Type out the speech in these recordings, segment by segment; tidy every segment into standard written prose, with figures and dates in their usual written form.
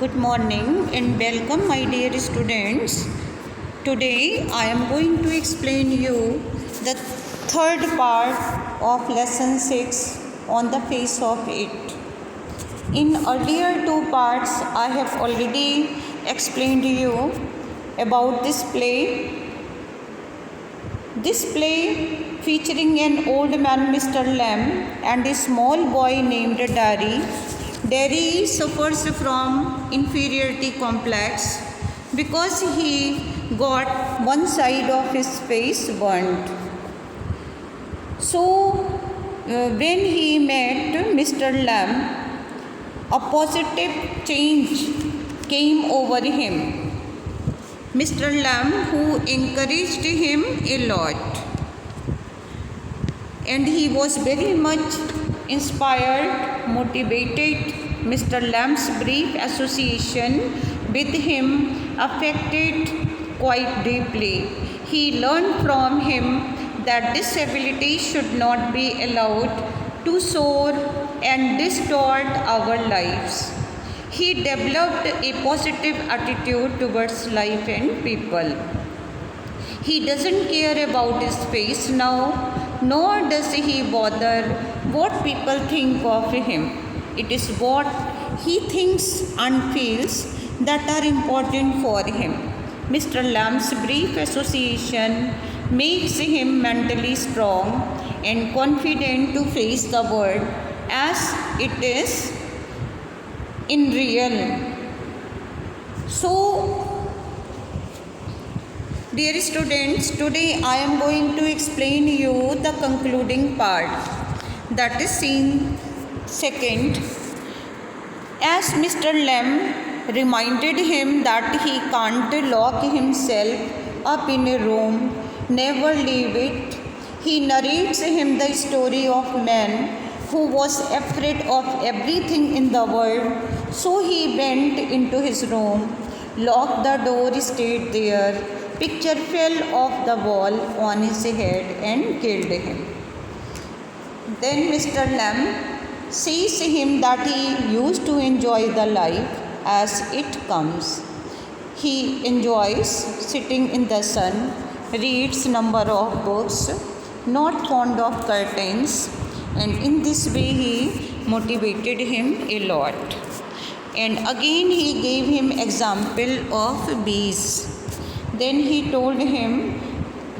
Good morning and welcome my dear students. Today I am going to explain you the third part of lesson 6 on the face of it. In earlier two parts I have already explained you about this play. This play featuring an old man Mr. Lamb and a small boy named Dari. Dari suffers from inferiority complex because he got one side of his face burnt. So, when he met Mr. Lamb, a positive change came over him. Mr. Lamb, who encouraged him a lot, and he was very much inspired, motivated. Mr. Lamb's brief association with him affected quite deeply. He learned from him that disability should not be allowed to soar and distort our lives. He developed a positive attitude towards life and people. He doesn't care about his face now, nor does he bother what people think of him. It is what he thinks and feels that are important for him. Mr. Lamb's brief association makes him mentally strong and confident to face the world as it is in real. So, dear students, today I am going to explain you the concluding part, that is scene second. As Mr. Lamb reminded him that he can't lock himself up in a room, never leave it, he narrates him the story of man who was afraid of everything in the world. So he went into his room, locked the door, stayed there. Picture fell off the wall on his head and killed him. Then Mr. Lamb sees him that he used to enjoy the life as it comes. He enjoys sitting in the sun, reads number of books, not fond of curtains, and in this way he motivated him a lot. And again he gave him example of bees. Then he told him,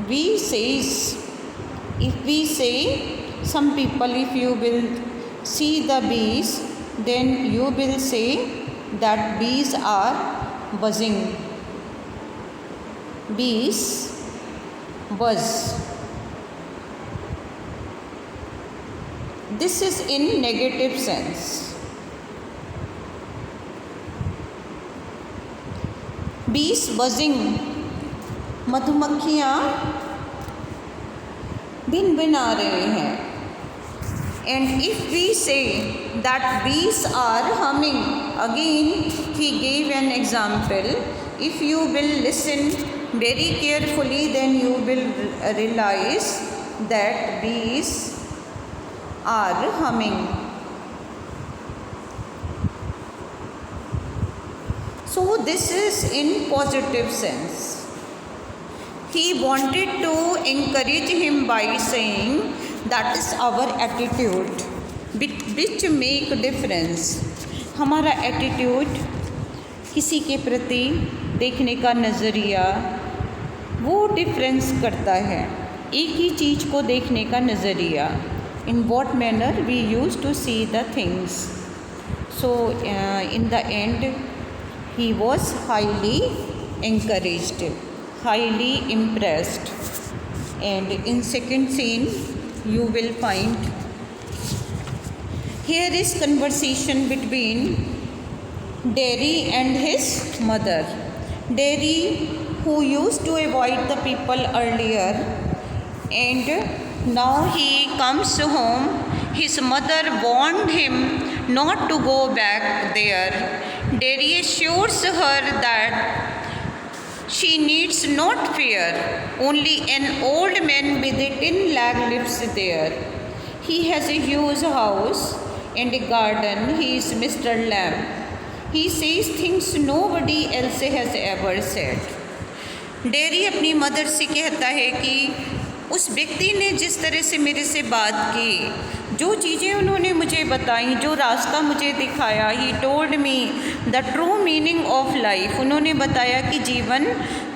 if we say, some people, if you will see the bees, then you will say that bees are buzzing. Bees buzz. This is in negative sense. Bees buzzing. मधुमक्खियाँ भिन भिना रहे हैं. And if we say that bees are humming, again he gave an example. If you will listen very carefully, then you will realize that bees are humming. So this is in positive sense. He wanted to encourage him by saying that is our attitude which make difference. हमारा attitude, किसी के प्रति देखने का नज़रिया, वो difference करता है. एक ही चीज़ को देखने का नज़रिया. In what manner we used to see the things. So in the end he was highly encouraged, highly impressed. And in second scene you will find here is conversation between Dari and his mother. Dari, who used to avoid the people earlier, and now he comes home, his mother warned him not to go back there. Dari assures her that she needs not fear, only an old man with a tin leg lives there. He has a huge house and a garden. He is Mr. Lamb. He says things nobody else has ever said. Dairy अपनी mother से कहता है कि उस व्यक्ति ने जिस तरह से मेरे से बात की, जो चीज़ें उन्होंने मुझे बताई, जो रास्ता मुझे दिखाया, he told me the true meaning of life, उन्होंने बताया कि जीवन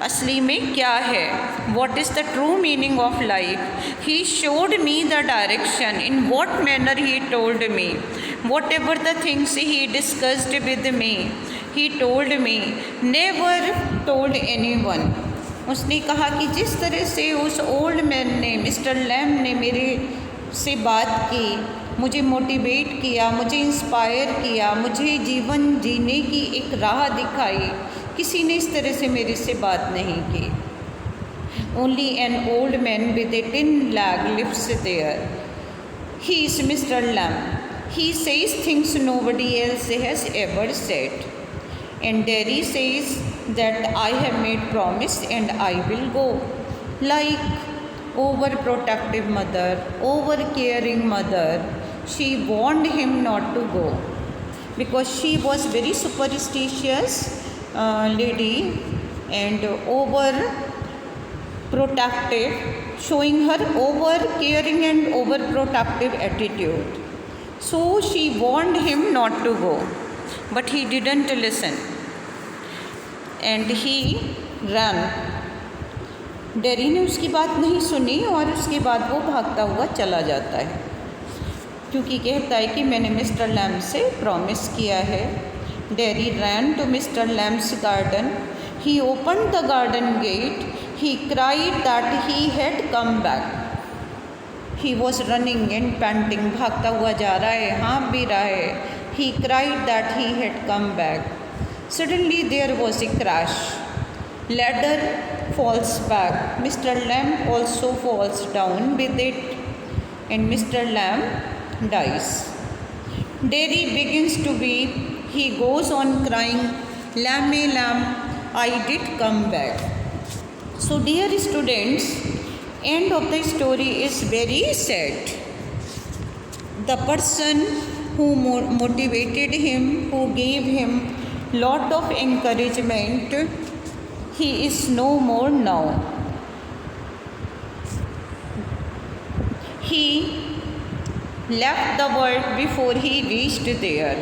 असली में क्या है, what is the true meaning of life. He showed me the direction, in what manner he told me, what ever the things he discussed with me, he told me, never told anyone. उसने कहा कि जिस तरह से उस old man ने, mister Lamb ने मेरे से बात की, मुझे मोटिवेट किया, मुझे इंस्पायर किया, मुझे जीवन जीने की एक राह दिखाई, किसी ने इस तरह से मेरे से बात नहीं की. Only an old man with A tin leg lives there. He is Mr. Lamb. He says things nobody else has ever said. And Derry says that I have made promise and I will go. Like overprotective mother, over-caring mother, she warned him not to go because she was very superstitious lady and over-protective, showing her over-caring and over-protective attitude. So she warned him not to go. But he didn't listen and he ran. Dairy ने उसकी बात नहीं सुनी और उसके बाद वो भागता हुआ चला जाता है, क्योंकि कहता है कि मैंने मिस्टर लैम से प्रॉमिस किया है. Derry ran to Mister Lamb's garden. He open the garden gate. He cried that he had come back. He was running and panting, भागता हुआ जा रहा है, हाँफ भी रहा है. He cried that he had come back. Suddenly there was a crash. Ladder falls back. Mr. Lamb also falls down with it and Mr. Lamb dies. Derry begins to weep. He goes on crying, Lamb, lamb, I did come back. So dear students, end of the story is very sad. The person who motivated him, who gave him lot of encouragement, he is no more now. He left the world before he reached there.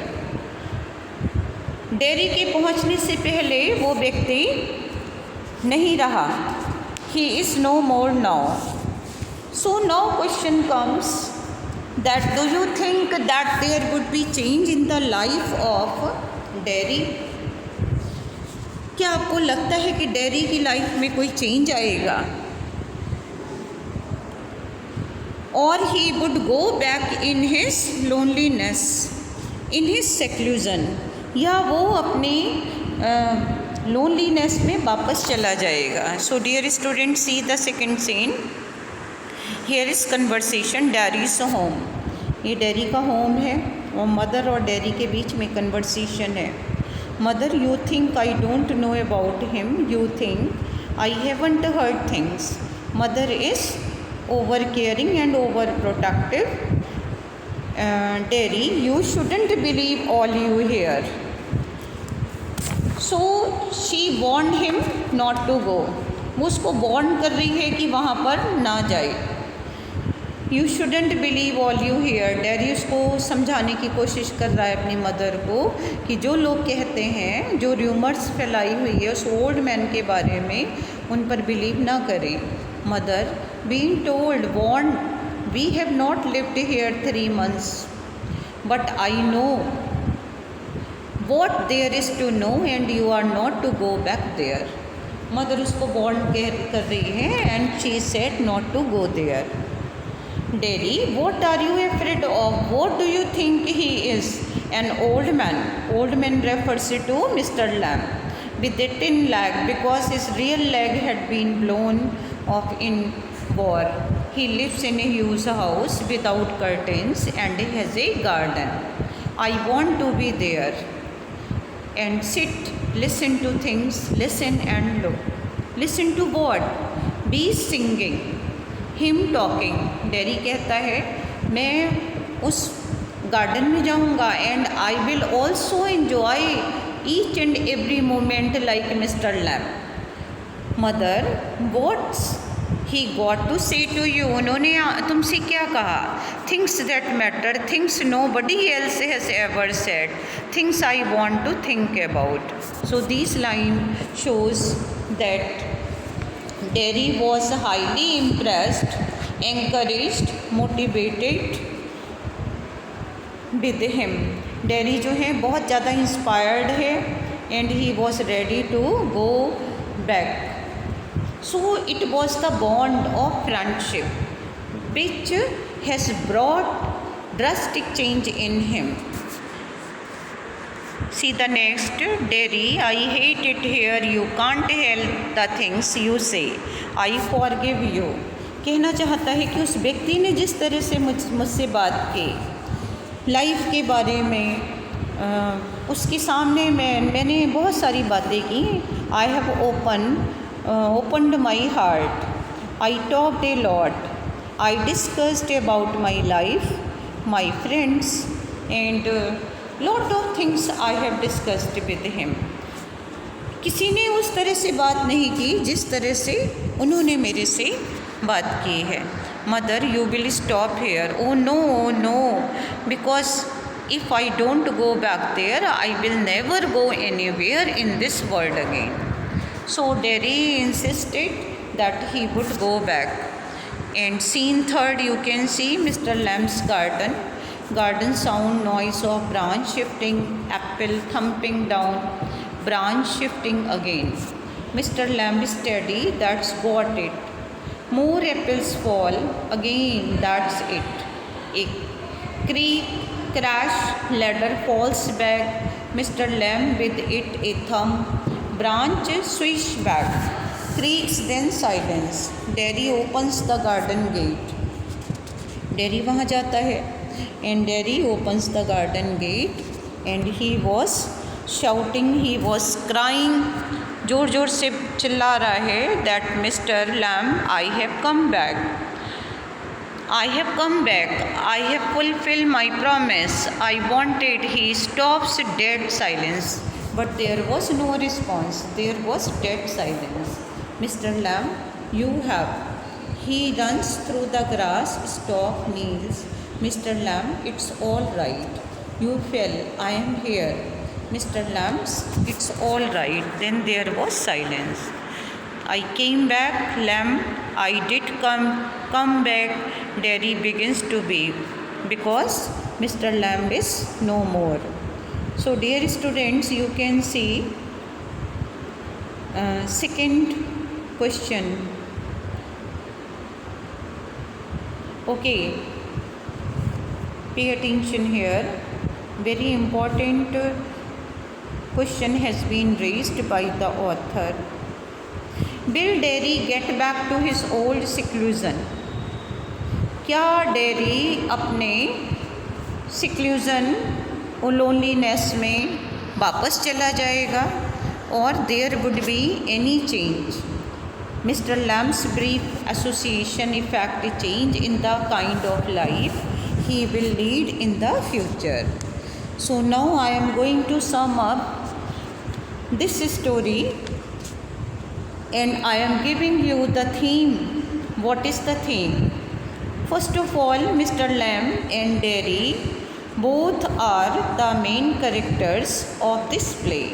Dairy के पहुंचने से पहले वो व्यक्ति नहीं रहा. He is no more now. So now question comes, that do you think that there would be change in the life of Derry? क्या आपको लगता है कि डेरी की लाइफ में कोई चेंज आएगा? Or he would go back in his loneliness, in his seclusion, या वो अपनी loneliness में वापस चला जाएगा. So dear students, see the second scene. Here is conversation, Derry's home. ये डेरी का होम है और मदर और डेरी के बीच में कन्वर्सेशन है. Mother, you think I don't know about him, you think I haven't heard things. Mother is over caring and over protective. Derry, you shouldn't believe all you hear. So she warned him not to go. वो उसको warn कर रही है कि वहाँ पर ना जाए. You shouldn't believe all you hear. Derry उसको समझाने की कोशिश कर रहा है अपनी मदर को कि जो लोग कहते हैं, जो र्यूमर्स फैलाई हुई है उस ओल्ड मैन के बारे में, उन पर बिलीव ना करें. Mother, being told, warned, we have not lived here 3 months, but I know what there is to know and you are not to go back there. Mother उसको वॉर्न कर रही है and she said not to go there. Derry, what are you afraid of? What do you think he is? An old man. Old man refers to Mr. Lamb with a tin leg because his real leg had been blown off in war. He lives in a huge house without curtains and has a garden. I want to be there and sit, listen to things, listen and look. Listen to what? Bees singing. Him talking. Derry कहता है मैं उस garden में जाऊंगा and I will also enjoy each and every moment like Mister Lamb. Mother, what's he got to say to you, उन्होंने तुमसे क्या कहा? Things that matter, things nobody else has ever said, things I want to think about. So this line shows that Derry was highly impressed, encouraged, motivated with him। Derry जो है बहुत ज़्यादा inspired है and he was ready to go back. So it was the bond of friendship which has brought drastic change in him. See the next, Derry, I hate it here, you can't help the things you say, I forgive you। कहना चाहता है कि उस व्यक्ति ने जिस तरह से मुझसे बात की लाइफ के बारे में, उसके सामने मैंने बहुत सारी बातें की। I have opened my heart, I talked a lot, I discussed about my life, my friends and lot of things I have discussed with him. किसी ने उस तरह से बात नहीं की जिस तरह से उन्होंने मेरे से बात की है। Mother, you will stop here, oh no, because if I don't go back there I will never go anywhere in this world again. So Derry insisted that he would go back. And scene third, you can see Mister Lamb's garden. Garden sound, noise of branch shifting, apple thumping down, branch shifting again. Mr. Lamb steady, that's got it. More apples fall, again, that's it. A creak, crash, ladder falls back. Mr. Lamb with it a thumb, branch swish back. Creaks, then silence. Derry opens the garden gate. Derry वहाँ जाता है and Derry opens the garden gate and he was shouting, he was crying, जोर जोर से चिल्ला रहा है that Mr. Lamb, I have come back, I have come back, I have fulfilled my promise, I wanted। He stops, dead silence, but there was no response, there was dead silence। Mr. Lamb, you have। He runs through the grass, stop, kneels। Mr. Lamb, it's all right, you fell, I am here। Mr. Lamb, it's all right, then there was silence। I came back, Lamb, I did come back। Derry begins to weep because Mr. Lamb is no more। So dear students, you can see second question। Okay, pay attention here, very important question has been raised by the author। Will Derry get back to his old seclusion? क्या Derry अपने seclusion और loneliness में वापस चला जाएगा? और there would be any change? Mr. Lamb's brief association effect change in the kind of life he will lead in the future। So now I am going to sum up this story and I am giving you the theme. What is the theme? First of all, Mr. Lamb and Derry both are the main characters of this play।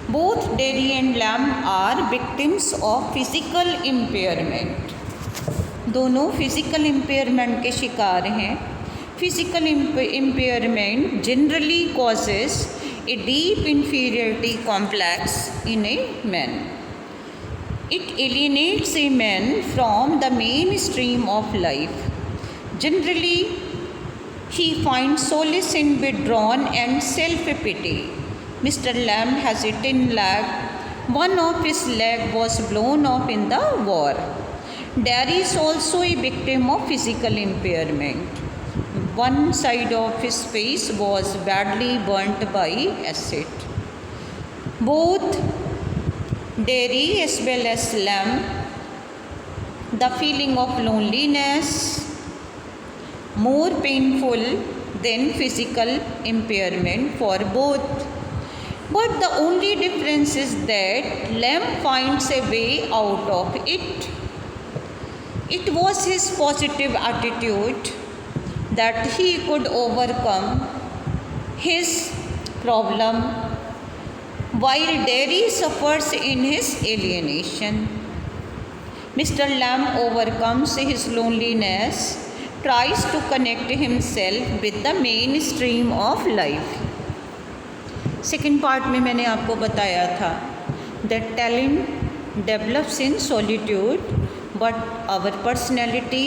Both Derry and Lamb are victims of physical impairment। दोनों physical impairment के शिकार हैं। Physical impairment generally causes a deep inferiority complex in a man। It alienates a man from the mainstream of life। Generally, he finds solace in withdrawn and self-pity। Mr. Lamb has a tin leg. One of his leg was blown off in the war। Derry is also a victim of physical impairment। One side of his face was badly burnt by acid। Both Derry as well as Lamb, the feeling of loneliness more painful than physical impairment for both. But the only difference is that Lamb finds a way out of it. It was his positive attitude that he could overcome his problem, while Derry suffers in his alienation. Mr. Lamb overcomes his loneliness, tries to connect himself with the mainstream of life. Second part में मैंने आपको बताया था that talent develops in solitude, but our personality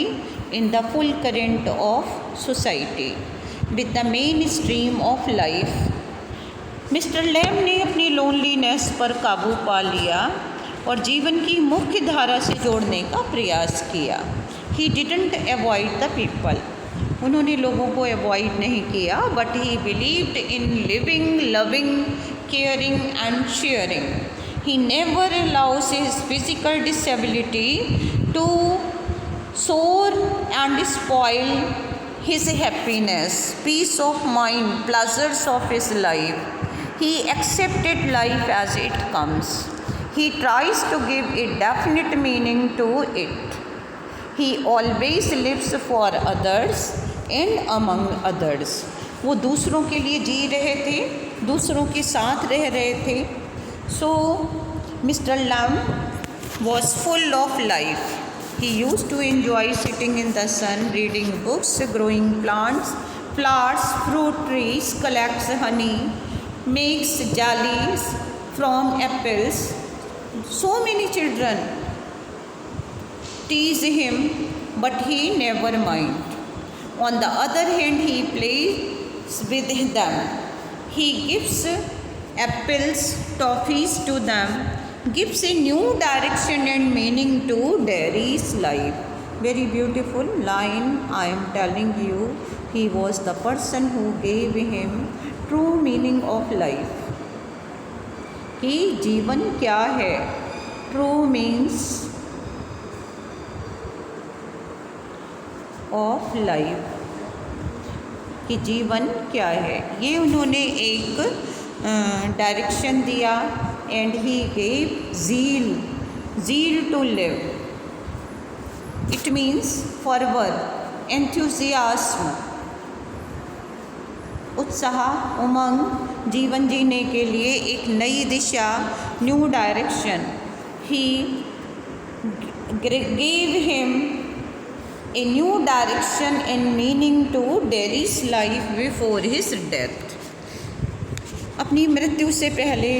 in the full current of society with the mainstream of life. Mister Lamb ने अपनी loneliness पर काबू पा लिया और जीवन की मुख्य धारा से जोड़ने का प्रयास किया. He didn't avoid the people. उन्होंने लोगों को अवॉइड नहीं किया, but he believed in living, loving, caring and sharing. He never allows his physical disability to sour and spoil his happiness, peace of mind, pleasures of his life. He accepted life as it comes. He tries to give a definite meaning to it. He always lives for others and among others. वो दूसरों के लिए जी रहे थे, दूसरों के साथ रह रहे थे. So mister Lamb was full of life. He use to enjoy sitting in the sun, reading books, growing plants, flowers, fruit trees, collects honey, makes jellies from apples. So many children tease him, but he never mind. On the other hand, he plays with them. He gives apples, toffees to them, gives a new direction and meaning to Derry's life. Very beautiful line. I am telling you, he was the person who gave him true meaning of life. कि जीवन क्या है? True means of life, कि जीवन क्या है. ये उन्होंने एक डायरेक्शन दिया. And he gave zeal to live. It means fervour, enthusiasm, उत्साह, उमंग, जीवन जीने के लिए एक नई दिशा, new direction. He gave him a new direction and meaning to Derry's life before his death. अपनी मृत्यु से पहले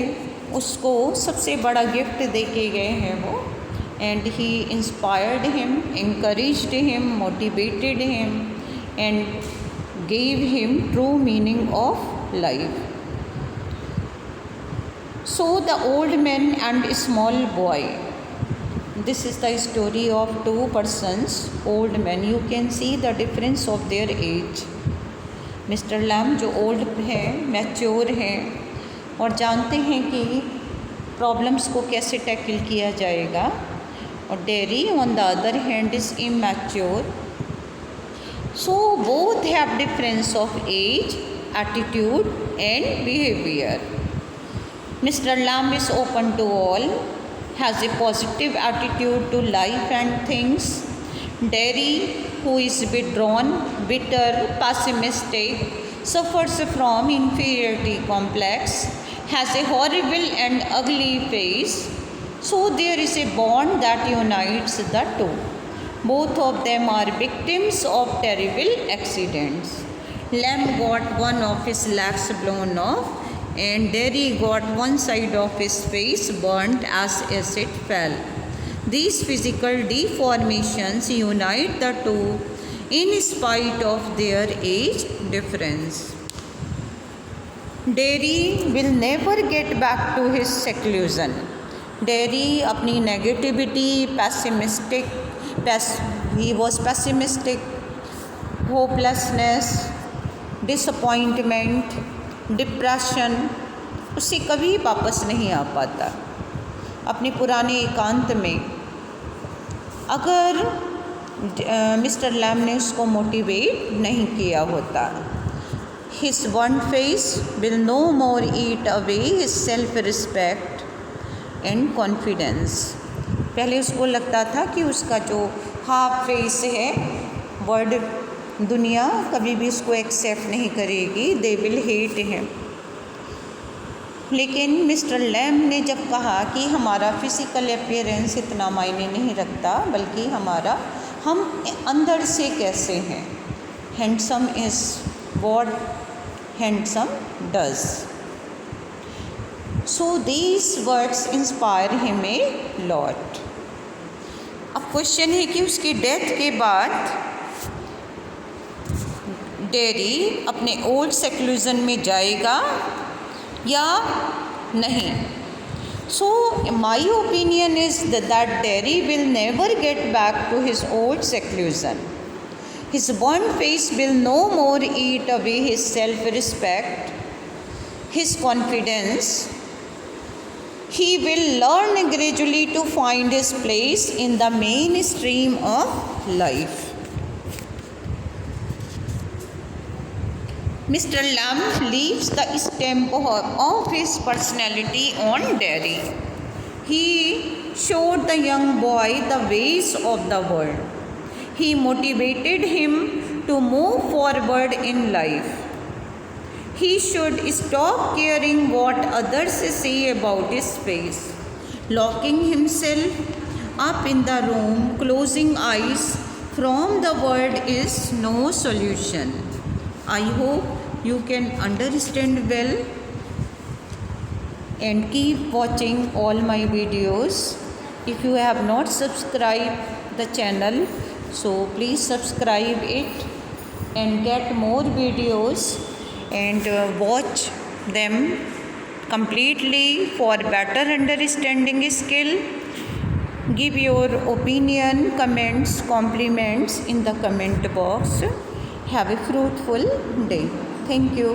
उसको सबसे बड़ा गिफ्ट दे के गए हैं वो. And he inspired him, encouraged him, motivated him and gave him true meaning of life. So the old man and small boy. This is the story of two persons, old men. You can see the difference of their age. Mister Lamb जो old हैं, mature हैं और जानते हैं कि problems को कैसे tackle किया जाएगा. और Derry on the other hand is immature. So both have difference of age, attitude and behaviour. Mister Lamb is open to all, has a positive attitude to life and things. Derry, who is withdrawn, bitter, pessimistic, suffers from inferiority complex, has a horrible and ugly face. So there is a bond that unites the two. Both of them are victims of terrible accidents. Lamb got one of his legs blown off, and Derry got one side of his face burnt as it fell. These physical deformations unite the two in spite of their age difference. Derry will never get back to his seclusion. Derry अपनी negativity, he was pessimistic, hopelessness, disappointment, depression, उससे कभी वापस नहीं आ पाता अपने पुराने एकांत में. अगर मिस्टर लैम ने उसको मोटिवेट नहीं किया होता. his one face will no more eat away his self-respect and confidence. पहले उसको लगता था कि उसका जो हाफ फेस है, वर्ड दुनिया कभी भी उसको एक्सेप्ट नहीं करेगी, दे विल हेट हिम। लेकिन मिस्टर लैम ने जब कहा कि हमारा फिज़िकल अपीयरेंस इतना मायने नहीं रखता, बल्कि हम अंदर से कैसे हैं, handsome is what handsome does. So these words inspire him a lot. अब क्वेश्चन है कि उसकी डेथ के बाद डेरी अपने ओल्ड सेक्लूजन में जाएगा या नहीं। So my opinion is that Derry will never get back to his old seclusion. His one face will no more eat away his self respect, his confidence. He will learn gradually to find his place in the mainstream of life. Mr. Lamb leaves the stamp of his personality on Derry. He showed the young boy the ways of the world. He motivated him to move forward in life. He should stop caring what others say about his face. Locking himself up in the room, closing eyes from the world is no solution. I hope you can understand well and keep watching all my videos. If you have not subscribed the channel, so please subscribe it and get more videos and watch them completely for better understanding skill. Give your opinion, comments, compliments in the comment box. Have a fruitful day. Thank you.